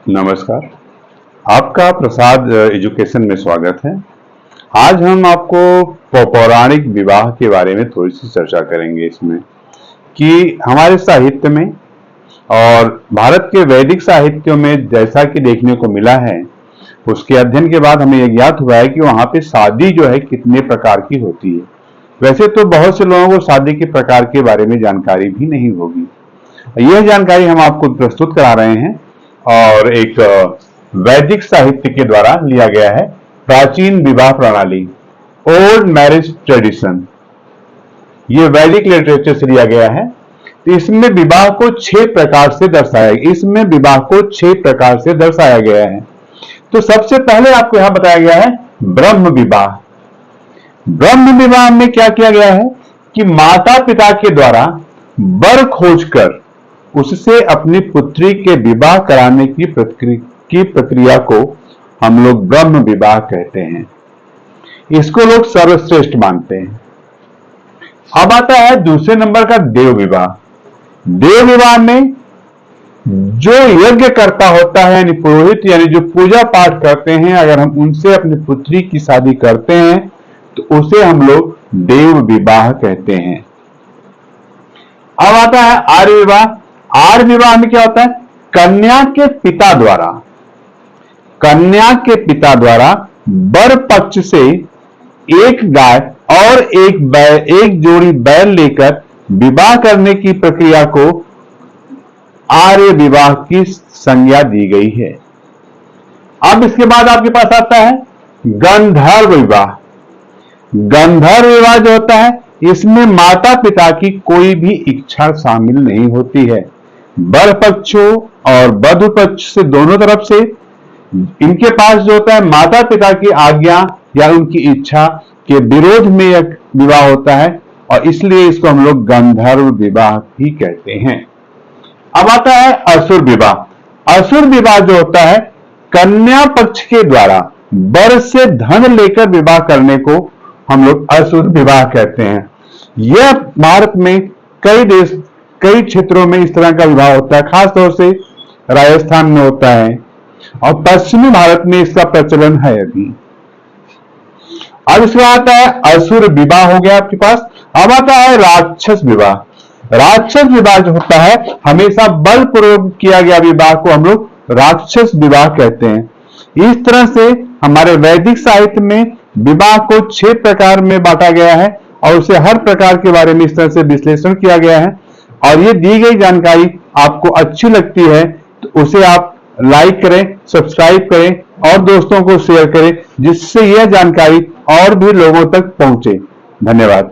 नमस्कार। आपका प्रसाद एजुकेशन में स्वागत है। आज हम आपको पौराणिक विवाह के बारे में थोड़ी सी चर्चा करेंगे इसमें कि हमारे साहित्य में और भारत के वैदिक साहित्यों में जैसा कि देखने को मिला है, उसके अध्ययन के बाद हमें यह ज्ञात हुआ है कि वहां पे शादी जो है कितने प्रकार की होती है। वैसे तो बहुत से लोगों को शादी के प्रकार के बारे में जानकारी भी नहीं होगी। यह जानकारी हम आपको प्रस्तुत करा रहे हैं और एक वैदिक साहित्य के द्वारा लिया गया है। प्राचीन विवाह प्रणाली, ओल्ड मैरिज ट्रेडिशन, ये वैदिक लिटरेचर से लिया गया है। तो इसमें विवाह को 6 प्रकार से दर्शाया गया है। तो सबसे पहले आपको यहां बताया गया है ब्रह्म विवाह। ब्रह्म विवाह में क्या किया गया है कि माता पिता के द्वारा वर खोजकर उससे अपनी पुत्री के विवाह कराने की प्रक्रिया को हम लोग ब्रह्म विवाह कहते हैं। इसको लोग सर्वश्रेष्ठ मानते हैं। अब आता है दूसरे नंबर का देव विवाह। देव विवाह में जो यज्ञ करता होता है यानी पुरोहित, यानी जो पूजा पाठ करते हैं, अगर हम उनसे अपनी पुत्री की शादी करते हैं तो उसे हम लोग देव विवाह कहते हैं। अब आता है आर्य विवाह। आर्य विवाह में क्या होता है? कन्या के पिता द्वारा वर पक्ष से एक गाय और एक जोड़ी बैल लेकर विवाह करने की प्रक्रिया को आर्य विवाह की संज्ञा दी गई है। अब इसके बाद आपके पास आता है गंधर्व विवाह। गंधर्व विवाह जो होता है, इसमें माता पिता की कोई भी इच्छा शामिल नहीं होती है। वर पक्ष और वधु पक्ष से दोनों तरफ से इनके पास जो होता है माता पिता की आज्ञा या उनकी इच्छा के विरोध में यह विवाह होता है और इसलिए इसको हम लोग गंधर्व विवाह भी कहते हैं। अब आता है असुर विवाह। असुर विवाह जो होता है, कन्या पक्ष के द्वारा वर से धन लेकर विवाह करने को हम लोग असुर विवाह कहते हैं। यह भारत में कई क्षेत्रों में इस तरह का विवाह होता है, खासतौर से राजस्थान में होता है और पश्चिमी भारत में इसका प्रचलन है अभी। अब इसके बाद आता है असुर विवाह हो गया आपके पास। अब आता है राक्षस विवाह। राक्षस विवाह जो होता है, हमेशा बल प्रयोग किया गया विवाह को हम लोग राक्षस विवाह कहते हैं। इस तरह से हमारे वैदिक साहित्य में विवाह को 6 प्रकार में बांटा गया है और उसे हर प्रकार के बारे में इस तरह से विश्लेषण किया गया है। और ये दी गई जानकारी आपको अच्छी लगती है तो उसे आप लाइक करें, सब्सक्राइब करें और दोस्तों को शेयर करें, जिससे यह जानकारी और भी लोगों तक पहुंचे। धन्यवाद।